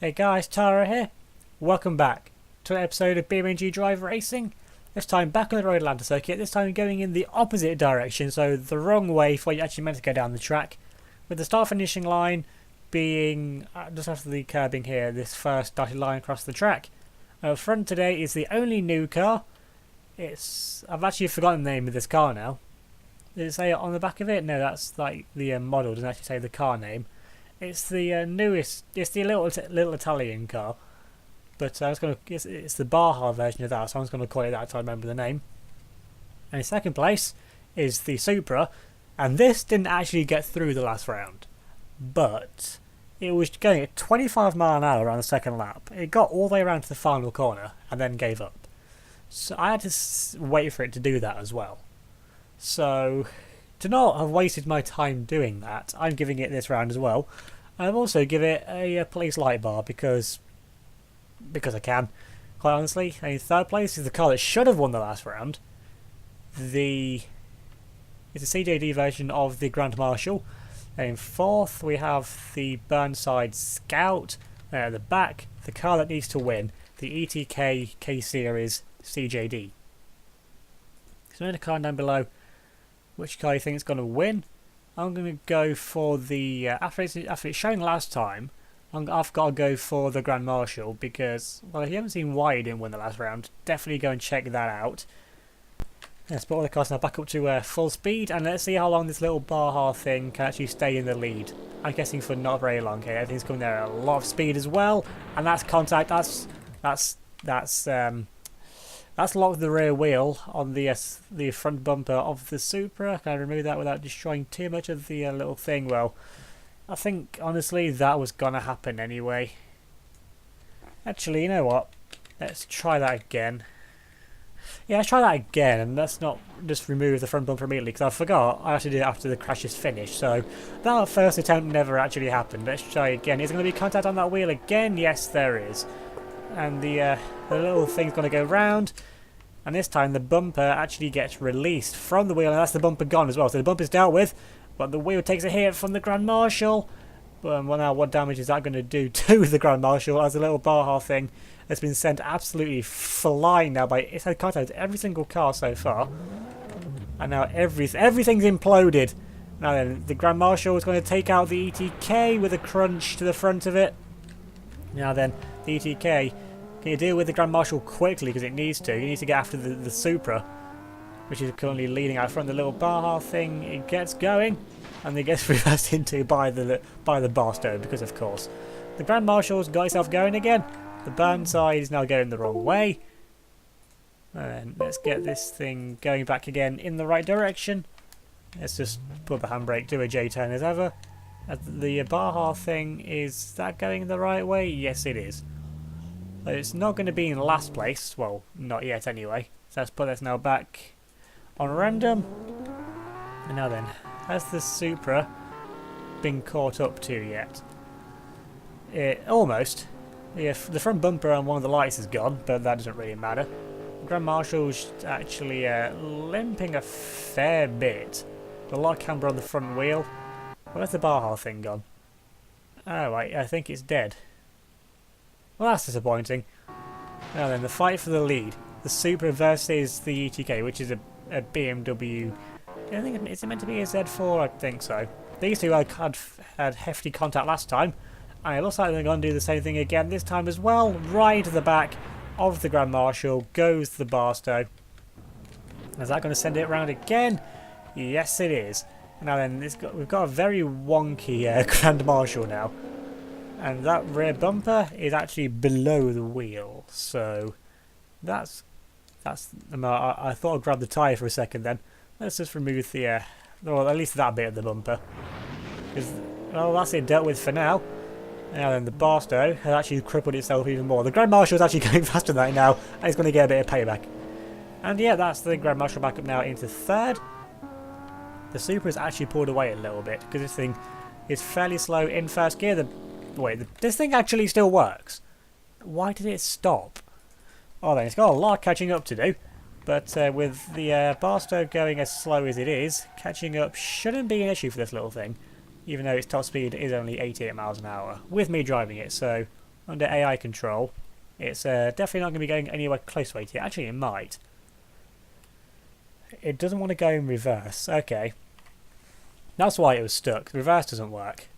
Hey guys, Tara here. Welcome back to an episode of BeamNG.drive Racing. This time back on the road Atlanta circuit, this time going in the opposite direction, so the wrong way for what you actually meant to go down the track. With the start finishing line being just after the curbing here, this first dotted line across the track. Front today is the only new car. I've actually forgotten the name of this car now. Did it say it on the back of it? No, that's like the model, doesn't actually say the car name. It's the newest. It's the little Italian car, but it's the Baja version of that. So I'm just going to call it that until I remember the name. And in second place is the Supra, and this didn't actually get through the last round, but it was going at 25 miles an hour around the second lap. It got all the way around to the final corner and then gave up. So I had to wait for it to do that as well. So to not have wasted my time doing that, I'm giving it this round as well. I've also give it a police light bar because I can, quite honestly. And in third place is the car that should have won the last round. It's a CJD version of the Grand Marshal. And in fourth we have the Burnside Scout. At the back, the car that needs to win, the ETK K-Series CJD. So in the car down below, which car you think is going to win? I'm going to go for the after it's shown last time. I've got to go for the Grand Marshal because, well, if you haven't seen why he didn't win the last round, definitely go and check that out. Let's put all the cars now back up to full speed, and let's see how long this little Baja thing can actually stay in the lead. I'm guessing for not very long here. Everything's coming there at a lot of speed as well, and that's contact. That's locked the rear wheel on the front bumper of the Supra. Can I remove that without destroying too much of the little thing? Well, I think honestly that was gonna happen anyway. Actually, you know what? Let's try that again. Yeah, let's try that again, and let's not just remove the front bumper immediately because I forgot I actually did it after the crash is finished. So that first attempt never actually happened. Let's try again. Is there going to be contact on that wheel again? Yes, there is. And the little thing's going to go round, and this time the bumper actually gets released from the wheel, and that's the bumper gone as well. So the bumper's dealt with, but the wheel takes a hit from the Grand Marshal. Well, now what damage is that going to do to the Grand Marshal as a little Baja thing has been sent absolutely flying now by it's had contact with every single car so far, and now everything's imploded. Now then, the Grand Marshal is going to take out the ETK with a crunch to the front of it. Now then, the ETK, can you deal with the Grand Marshal quickly because it needs to? You need to get after the Supra, which is currently leading out front. The little Baja thing, it gets going, and it gets reversed into by the Barstow because of course. The Grand Marshal's got itself going again. The Burnside is now going the wrong way. And let's get this thing going back again in the right direction. Let's just put the handbrake, do a J-turn as ever. The Baja thing, is that going the right way? Yes, it is. It's not going to be in last place. Well, not yet anyway. So let's put this now back on random. And now then, has the Supra been caught up to yet? Almost. Yeah, the front bumper on one of the lights is gone, but that doesn't really matter. Grand Marshal's actually limping a fair bit. A lot of camber on the front wheel. Where's the Baja thing gone? Oh, right, I think it's dead. Well, that's disappointing. Now then, the fight for the lead. The Supra versus the ETK, which is a BMW. I think is it meant to be a Z4? I think so. These two had hefty contact last time. And it looks like they're going to do the same thing again this time as well. Right to the back of the Grand Marshal goes the Barstow. Is that going to send it round again? Yes, it is. Now then, we've got a very wonky Grand Marshal now. And that rear bumper is actually below the wheel. So I thought I'd grab the tyre for a second then. Let's just remove the, well, at least that bit of the bumper. Well, that's it dealt with for now. Now then, the Barstow has actually crippled itself even more. The Grand Marshal is actually going faster than that now, and it's going to get a bit of payback. And yeah, that's the Grand Marshal back up now into third. The Supra has actually pulled away a little bit, because this thing is fairly slow in first gear. This thing actually still works. Why did it stop? Oh, then it's got a lot of catching up to do. But with the Barstow going as slow as it is, catching up shouldn't be an issue for this little thing. Even though its top speed is only 88 miles an hour, with me driving it, so under AI control, it's definitely not going to be going anywhere close to 80. Actually, it might. It doesn't want to go in reverse. Okay. That's why it was stuck. The reverse doesn't work.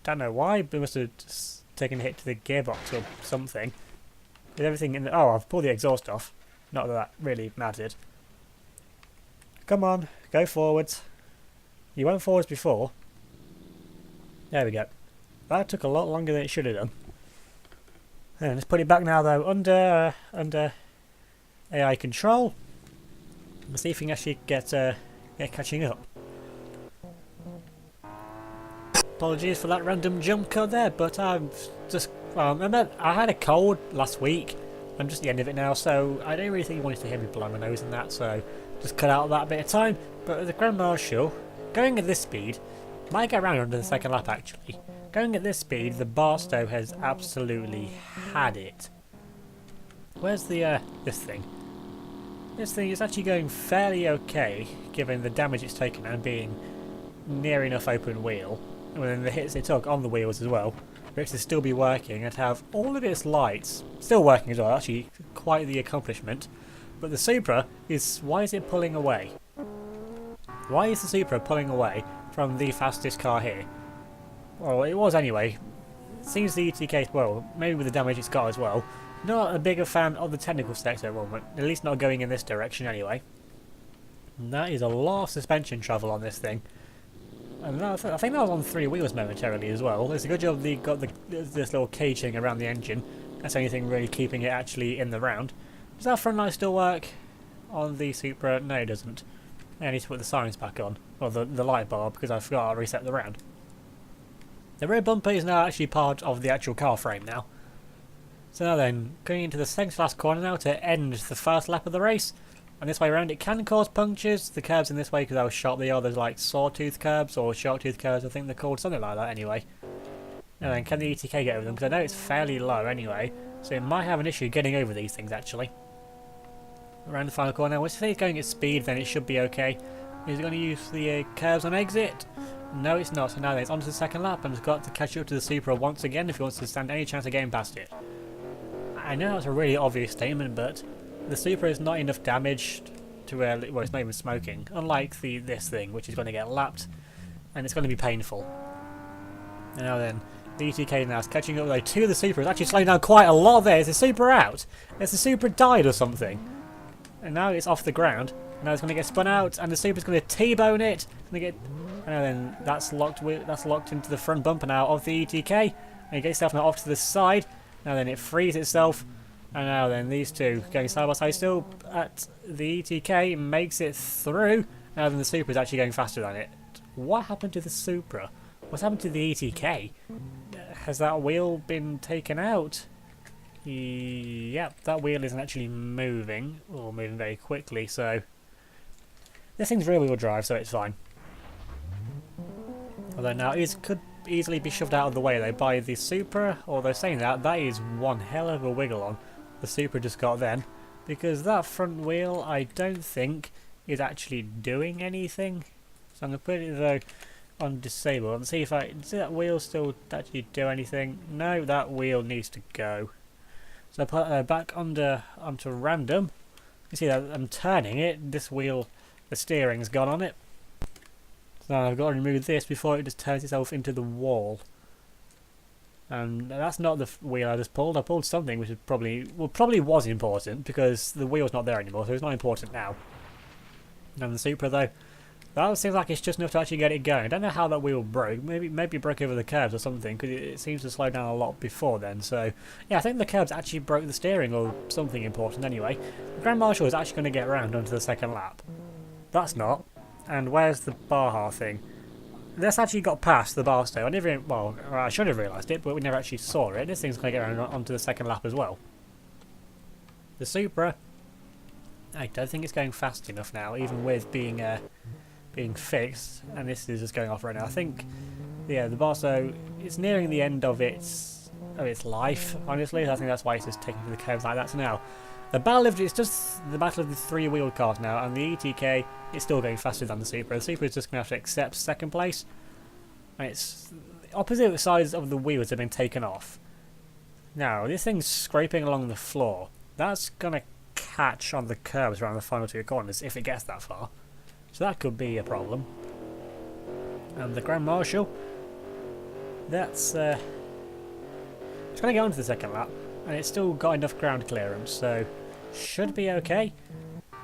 Don't know why, but it must have just taken a hit to the gearbox or something. With everything in the... Oh, I've pulled the exhaust off. Not that that really mattered. Come on, go forwards. You went forwards before. There we go. That took a lot longer than it should have done. And let's put it back now though, under AI control. Let's see if we can actually get catching up. Apologies for that random jump cut there, but I'm just... I had a cold last week. I'm just at the end of it now, so I don't really think you wanted to hear me blow my nose and that, so just cut out that bit of time. But the Grand Marshal, going at this speed, might get around under the second lap actually. Going at this speed, the Barstow has absolutely had it. Where's the this thing? This thing is actually going fairly okay, given the damage it's taken and being near enough open wheel. And then the hits it took on the wheels as well, for it to still be working and have all of its lights still working as well. Actually, quite the accomplishment. But the Supra is... why is it pulling away? Why is the Supra pulling away from the fastest car here? Well, it was anyway. Seems the ETK, well, maybe with the damage it's got as well. Not a bigger fan of the technical specs at the moment, at least not going in this direction anyway. And that is a lot of suspension travel on this thing. And I think that was on 3 wheels momentarily as well. It's a good job they got this little caging around the engine. That's the only thing really keeping it actually in the round. Does that front light still work on the Supra? No, it doesn't. I need to put the sirens back on, or the light bar, because I forgot to reset the round. The rear bumper is now actually part of the actual car frame now. So now then, going into the second to last corner now to end the first lap of the race. And this way around it can cause punctures. The curbs in this way, because how sharp they are, there's like sawtooth curbs or shark tooth curbs, I think they're called, something like that anyway. Now then, can the ETK get over them? Because I know it's fairly low anyway, so it might have an issue getting over these things actually. Around the final corner now, if it's going at speed then it should be okay. Is it going to use the curves on exit? No, it's not. So now then, it's on to the second lap and it's got to catch up to the Supra once again if he wants to stand any chance of getting past it. I know that's a really obvious statement, but the Supra is not enough damage to well, it's not even smoking. Unlike this thing, which is going to get lapped, and it's going to be painful. And now then, the ETK now is catching up though to the Supra. It's actually slowing down quite a lot there. Is the Supra out? Has the Supra died or something? And now it's off the ground. Now it's going to get spun out, and the Supra's going to T-bone it. And then that's locked into the front bumper now of the ETK. And it gets itself now off to the side. Now then it frees itself. And now then these two going side by side still at the ETK makes it through. Now then the Supra is actually going faster than it. What happened to the Supra? What's happened to the ETK? Has that wheel been taken out? Yep, that wheel isn't actually moving, or moving very quickly, so this thing's rear wheel drive, so it's fine. Although now it could easily be shoved out of the way though by the Supra, although saying that, that is one hell of a wiggle on the Supra just got then, because that front wheel I don't think is actually doing anything. So I'm going to put it though on disable and see if does that wheel still actually do anything? No, that wheel needs to go. So I put back onto random. You see that I'm turning it, this wheel, the steering's gone on it. So now I've got to remove this before it just turns itself into the wall. And that's not the wheel I just pulled. I pulled something which is probably was important because the wheel's not there anymore, so it's not important now. And the Supra though, that seems like it's just enough to actually get it going. I don't know how that wheel broke. Maybe it broke over the curbs or something, because it seems to slow down a lot before then. So yeah, I think the curbs actually broke the steering or something important anyway. The Grand Marshal is actually going to get around onto the second lap. That's not. And where's the Baja thing? This actually got past the Barstow. I should have realised it, but we never actually saw it. This thing's going to get around onto the second lap as well. The Supra, I don't think it's going fast enough now, even with being fixed. And this is just going off right now. I think, yeah, the Barstow is nearing the end of its life. Honestly, I think that's why it's just taking to the curves like that. So now, the battle of it's just the battle of the three-wheeled cars now, and the ETK is still going faster than the Supra. The Supra is just going to have to accept second place. And it's the opposite sides of the wheels have been taken off. Now, this thing's scraping along the floor. That's going to catch on the curbs around the final two corners if it gets that far. So that could be a problem. And the Grand Marshal, that's it's going to go onto the second lap, and it's still got enough ground clearance, so should be okay.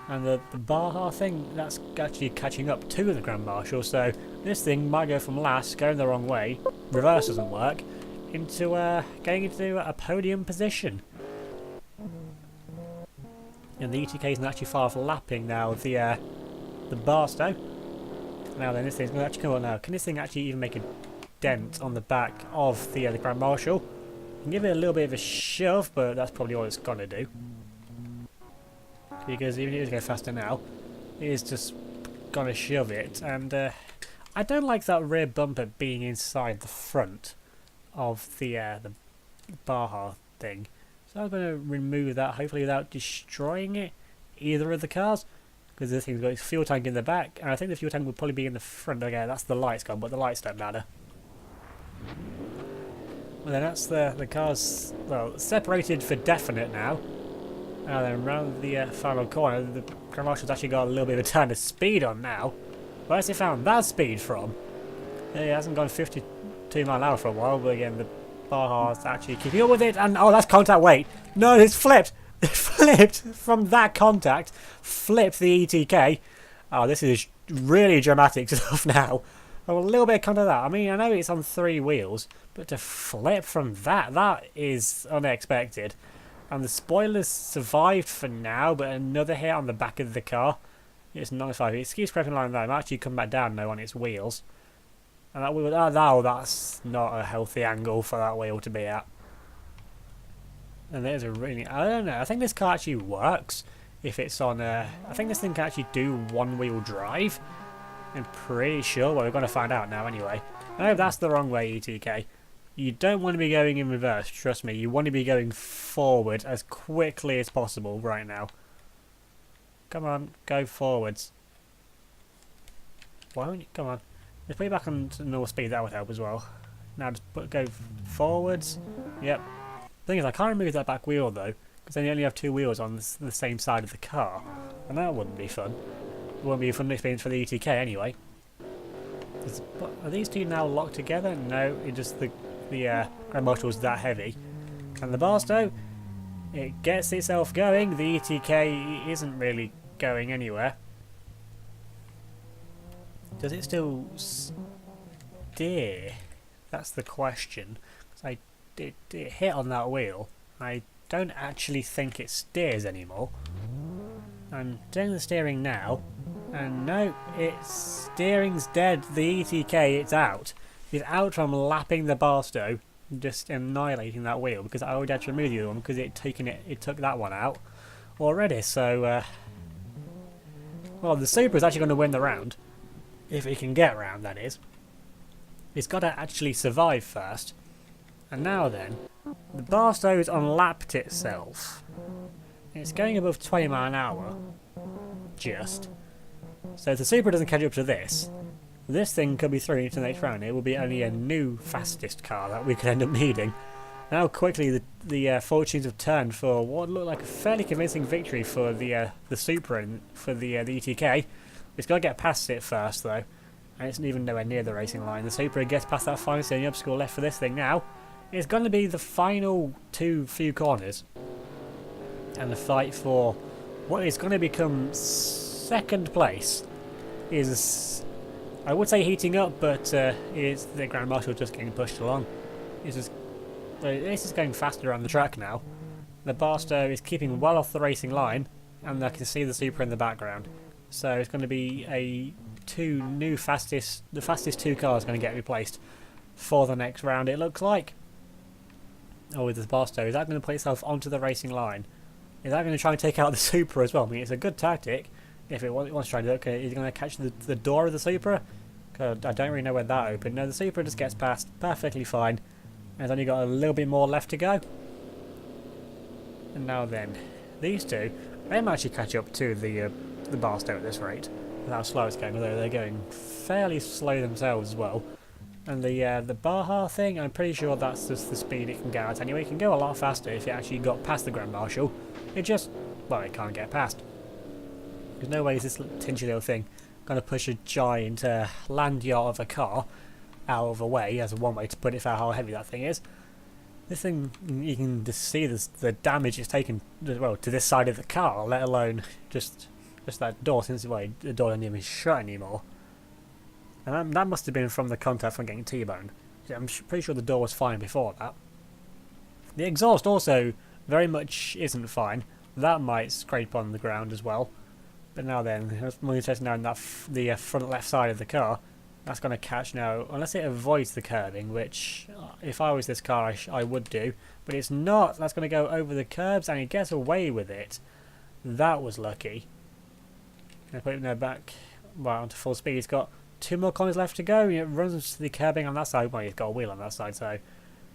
And the Baja thing, that's actually catching up to the Grand Marshal, so this thing might go from last, going the wrong way, reverse doesn't work, into getting into a podium position. And the ETK is actually far off lapping now the Barstow. Now then, this thing's going to actually come on now. Can this thing actually even make a dent on the back of the Grand Marshal? You can give it a little bit of a shove, but that's probably all it's going to do. Because even if it goes faster now, it is just going to shove it. And I don't like that rear bumper being inside the front of the Baja thing. So I'm going to remove that, hopefully without destroying it, either of the cars. Because this thing's got its fuel tank in the back, and I think the fuel tank would probably be in the front. Okay, that's the lights gone, but the lights don't matter. Well then, that's the cars, well, separated for definite now. Now then, around the final corner, the Grand Marshal's actually got a little bit of a turn of speed on now. Where's he found that speed from? He hasn't gone 52 mile an hour for a while, but again, the Baja's actually keeping up with it, and oh, that's contact, wait! No, it's flipped! It flipped from that contact, flipped the ETK. Oh, this is really dramatic stuff now. Oh, a little bit of contact that. I mean, I know it's on 3 wheels, but to flip from that is unexpected. And the spoilers survived for now, but another hit on the back of the car. It's not survived. It keeps creeping like that. It might actually come back down now on its wheels. And that wheel, that's not a healthy angle for that wheel to be at. And there's a really, I don't know, I think this car actually works if it's on I think this thing can actually do one-wheel drive. I'm pretty sure, well, we're going to find out now anyway. No, that's the wrong way, ETK. You don't want to be going in reverse, trust me. You want to be going forward as quickly as possible right now. Come on, go forwards. Why won't you? Come on. Let's put it back on to normal speed, that would help as well. Now just go forwards. Yep. Thing is, I can't remove that back wheel though, because then you only have 2 wheels on the same side of the car. And that wouldn't be fun. It wouldn't be a fun experience for the ETK anyway. Are these two now locked together? No, it just the Grand Marshal's that heavy. And the Barstow, it gets itself going. The ETK isn't really going anywhere. Does it still steer? That's the question. It hit on that wheel. I don't actually think it steers anymore. I'm doing the steering now, and no, its steering's dead. The ETK, it's out. It's out from lapping the Barstow, just annihilating that wheel, because I already had to remove the other one because it took that one out already. So, well, the Supra is actually going to win the round, if it can get round. That is, it's got to actually survive first. And now then, the Barstow's unlapped itself. It's going above 20 mile an hour. Just. So if the Supra doesn't catch up to this thing could be thrown into the next round. It will be only a new fastest car that we could end up needing. Now quickly the fortunes have turned for what looked like a fairly convincing victory for the Supra and for the ETK. It's got to get past it first though. And it's not even nowhere near the racing line. The Supra gets past that final, so the obstacle left for this thing now. It's going to be the final few corners, and the fight for what is going to become second place is, I would say, heating up, but is the Grand Marshal just getting pushed along. This is going faster on the track now. The Barstow is keeping well off the racing line, and I can see the Supra in the background. So it's going to be the fastest 2 cars going to get replaced for the next round, it looks like. Oh, with the Barstow, is that going to put itself onto the racing line? Is that going to try and take out the Supra as well? I mean, it's a good tactic if it wants to try to do it. Okay, is it going to catch the door of the Supra? I don't really know where that opened. No, the Supra just gets past perfectly fine. And it's only got a little bit more left to go. And now then, these two, they might actually catch up to the Barstow at this rate. With how slow it's going, although they're going fairly slow themselves as well. And the Baja thing, I'm pretty sure that's just the speed it can go at anyway. It can go a lot faster if it actually got past the Grand Marshal. It just, well, it can't get past. There's no way is this tinchy little thing going to push a giant land yacht of a car out of the way, as one way to put it for how heavy that thing is. This thing, you can just see the damage it's taken, well, to this side of the car, let alone just that door, since the door doesn't even shut anymore. And that must have been from the contact from getting T-boned. I'm pretty sure the door was fine before that. The exhaust also very much isn't fine. That might scrape on the ground as well. But now then, it's more interesting now in that the front left side of the car. That's going to catch now, unless it avoids the curbing, which if I was this car I would do. But it's not. That's going to go over the curbs and it gets away with it. That was lucky. Going to put it now back onto full speed. It's got 2 more corners left to go. It runs to the curbing on that side. Well, it's got a wheel on that side, so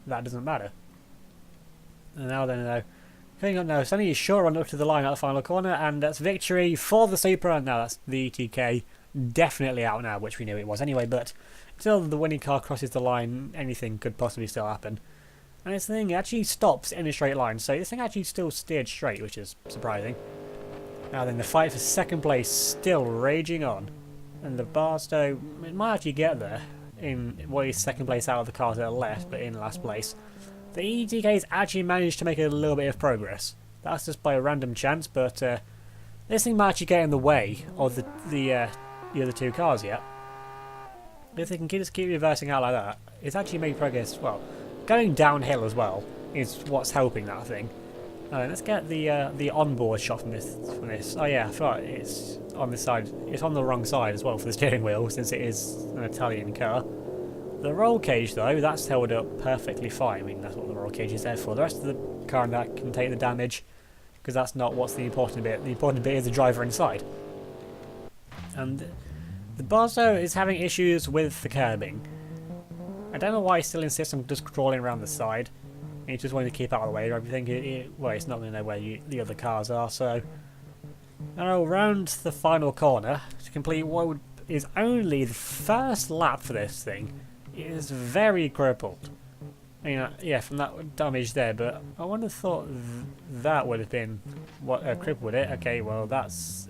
that doesn't matter. And now then, coming up now, it's only a short run up to the line at the final corner, and that's victory for the Supra. And now that's the ETK definitely out now, which we knew it was anyway. But until the winning car crosses the line, anything could possibly still happen. And this thing actually stops in a straight line, so this thing actually still steered straight, which is surprising. Now then, the fight for second place still raging on. And the Barstow, it might actually get there in what is second place out of the cars that are left, but in last place. The ETK's actually managed to make a little bit of progress. That's just by a random chance, but this thing might actually get in the way of the other 2 cars yet. If they can just keep reversing out like that, it's actually made progress. Well, going downhill as well is what's helping that thing. Let's get the onboard shot from this. Oh yeah, I forgot it's on this side. It's on the wrong side as well for the steering wheel, since it is an Italian car. The roll cage though, that's held up perfectly fine. I mean, that's what the roll cage is there for. The rest of the car and that can take the damage, because that's not what's the important bit. The important bit is the driver inside. And the Barzo is having issues with the curbing. I don't know why he still insists on just crawling around the side. He just wanted to keep out of the way of everything. Well, it's not going to know where the other cars are, so... Now, round the final corner, to complete what is only the first lap for this thing, it is very crippled. I mean, yeah, from that damage there, but I wouldn't have thought that would have been what crippled it. Okay, well, that's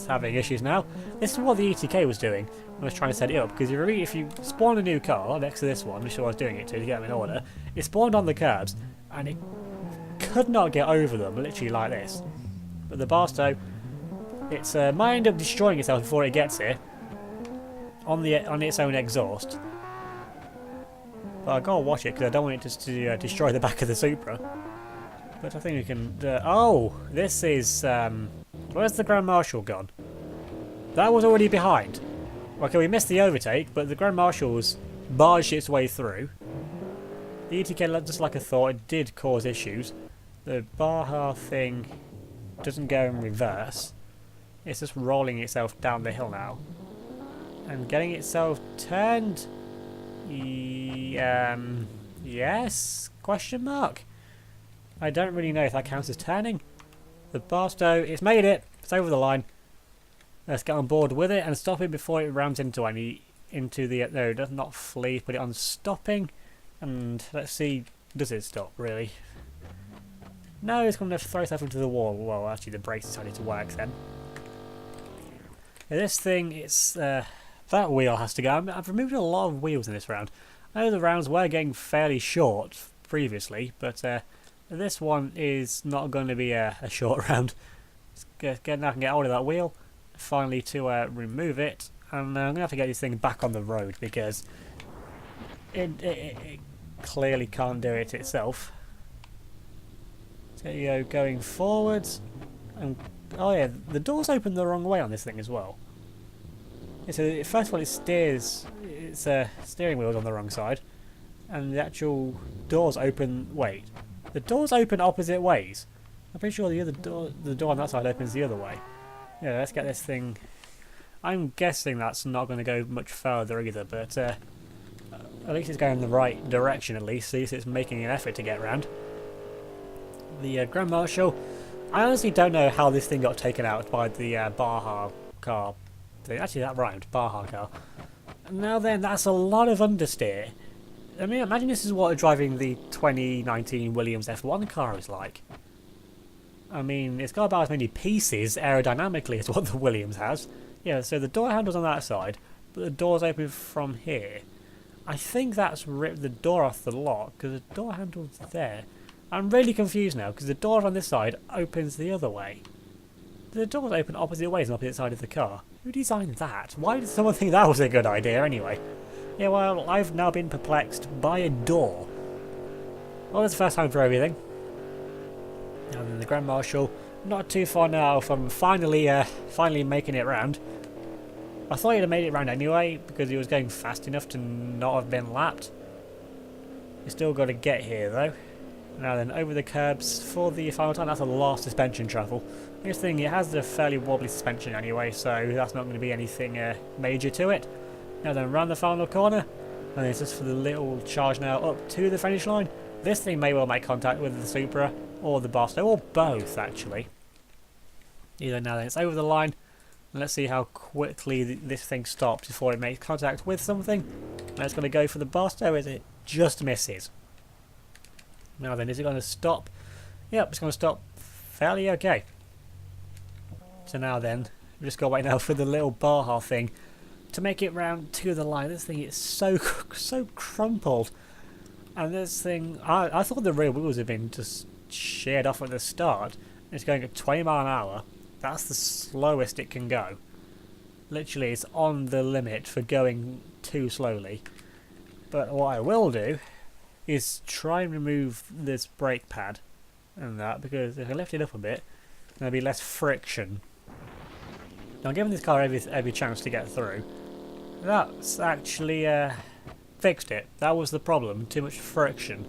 having issues now. This is what the ETK was doing when I was trying to set it up, because if you spawn a new car next to this one, which I was doing it to get them in order, it spawned on the curbs, and it could not get over them, literally like this. But the Barstow, it's might end up destroying itself before it gets here, on its own exhaust. But I gotta watch it, because I don't want it just to destroy the back of the Supra. But I think we can... oh! This is... where's the Grand Marshal gone? That was already behind. Okay, we missed the overtake, but the Grand Marshal's barged its way through. The ETK, just like I thought, it did cause issues. The Baja thing doesn't go in reverse. It's just rolling itself down the hill now. And getting itself turned... yes? Question mark? I don't really know if that counts as turning. The Barstow, it's made it. It's over the line. Let's get on board with it and stop it before it rams into the... No, it does not flee. Put it on stopping. And let's see, does it stop, really? No, it's going to throw itself into the wall. Well, actually, the brakes decided to work then. Now, this thing, it's... that wheel has to go. I've removed a lot of wheels in this round. I know the rounds were getting fairly short previously, but this one is not going to be a short round. Let's get now I can get hold of that wheel, finally to remove it, and I'm going to have to get this thing back on the road because it clearly can't do it itself. So you go going forwards, and oh yeah, the door's open the wrong way on this thing as well. So first of all, its steering wheel's on the wrong side, and the actual doors open. Wait, the doors open opposite ways. I'm pretty sure the door on that side opens the other way. Yeah, let's get this thing. I'm guessing that's not going to go much further either, but at least it's going in the right direction. At least it's making an effort to get around. The Grand Marshal. I honestly don't know how this thing got taken out by the Baja car. Actually, that rhymed. Baja car. Now then, that's a lot of understeer. I mean, imagine this is what driving the 2019 Williams F1 car is like. I mean, it's got about as many pieces aerodynamically as what the Williams has. Yeah, so the door handle's on that side, but the door's open from here. I think that's ripped the door off the lock, because the door handle's there. I'm really confused now, because the door on this side opens the other way. The doors open opposite ways on the opposite side of the car. Who designed that? Why did someone think that was a good idea anyway? Yeah, well, I've now been perplexed by a door. Well, that's the first time for everything. And then the Grand Marshal, not too far now from finally making it round. I thought he'd have made it round anyway, because he was going fast enough to not have been lapped. You still got to get here though. Now then, over the curbs for the final time. That's a lot of suspension travel. This thing, it has a fairly wobbly suspension anyway, so that's not going to be anything major to it. Now then, round the final corner, and it's just for the little charge now up to the finish line. This thing may well make contact with the Supra or the Barstow, or both actually. Either now then, it's over the line. And let's see how quickly this thing stops before it makes contact with something. Now it's going to go for the Barstow, as it just misses. Now then, is it going to stop? Yep, it's going to stop fairly okay. So now then, we've just got to wait now for the little Baja thing to make it round to the line. This thing is so crumpled. And this thing, I thought the rear wheels had been just sheared off at the start. It's going at 20 mile an hour. That's the slowest it can go. Literally, it's on the limit for going too slowly. But what I will do is try and remove this brake pad and that, because if I lift it up a bit, there'll be less friction. Now, giving this car every chance to get through, that's actually fixed it. That was the problem, too much friction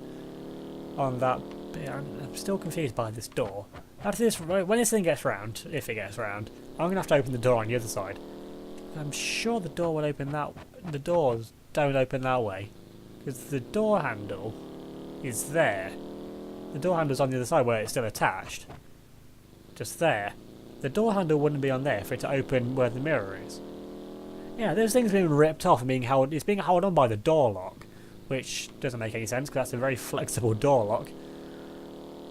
on that bit. I'm still confused by this door. After this, when this thing gets round, if it gets round, I'm going to have to open the door on the other side. I'm sure the door will open that. The doors don't open that way, because the door handle is there. The door handle's on the other side where it's still attached. Just there. The door handle wouldn't be on there for it to open where the mirror is. Yeah, this thing's being ripped off and being held. It's being held on by the door lock, which doesn't make any sense because that's a very flexible door lock.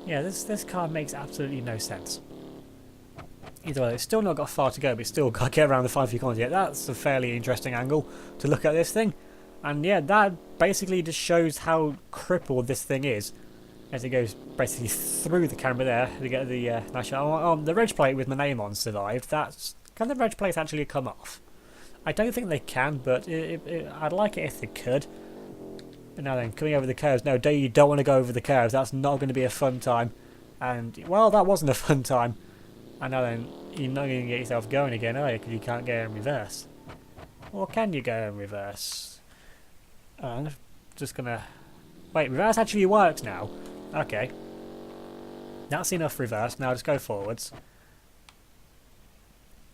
Yeah, this car makes absolutely no sense. Either way, it's still not got far to go, but it's still got to get around the 5 feet corners yet. That's a fairly interesting angle to look at this thing. And yeah, that basically just shows how crippled this thing is, as it goes basically through the camera there to get the nice shot. The reg plate with my name on survived. Can the reg plate actually come off? I don't think they can, but I'd like it if they could. But now then, coming over the curves. No, you don't want to go over the curves. That's not going to be a fun time. And, well, that wasn't a fun time. And now then, you're not going to get yourself going again, are you? Because you can't go in reverse. Or can you go in reverse? I'm just going to... Wait, reverse actually works now. Okay. That's enough reverse. Now just go forwards.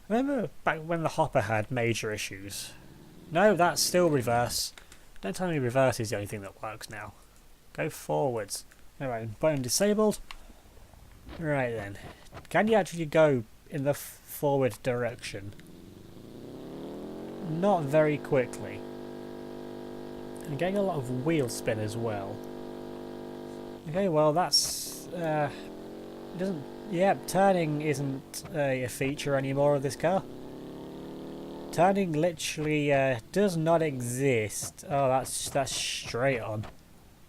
Remember back when the hopper had major issues? No, that's still reverse. Don't tell me reverse is the only thing that works now. Go forwards. Alright, button disabled. Right then. Can you actually go in the forward direction? Not very quickly. I'm getting a lot of wheel spin as well. Okay, well that's... it doesn't... Yeah, turning isn't a feature anymore of this car. Turning literally does not exist. Oh, that's straight on.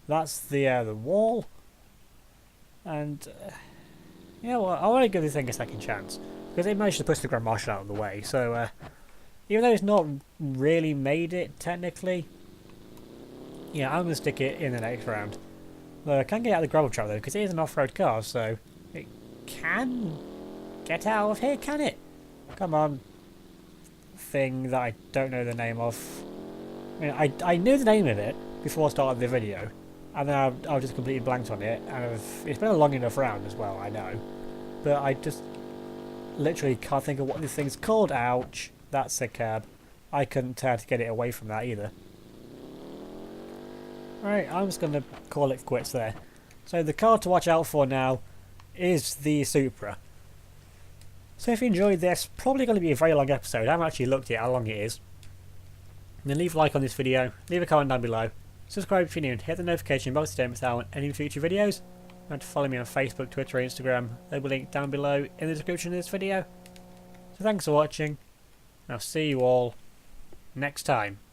That's the wall. And yeah, well, I want to give this thing a second chance because it managed to push the Grand Marshal out of the way. So even though it's not really made it technically, yeah, I'm gonna stick it in the next round. Though I can't get out of the gravel trap though because it is an off-road car, so it can get out of here, can it? Come on. Thing that I don't know the name of. I mean, I knew the name of it before I started the video, and then I just completely blanked on it, and it's been a long enough round as well, I know. But I just literally can't think of what this thing's called. Ouch. That's a cab. I couldn't to get it away from that either. Right, I'm just going to call it quits there. So the car to watch out for now is the Supra. So if you enjoyed this, probably going to be a very long episode. I haven't actually looked at how long it is. And then leave a like on this video, leave a comment down below, subscribe if you're new, and hit the notification bell to miss out on any future videos. And follow me on Facebook, Twitter, and Instagram. They will link down below in the description of this video. So thanks for watching, and I'll see you all next time.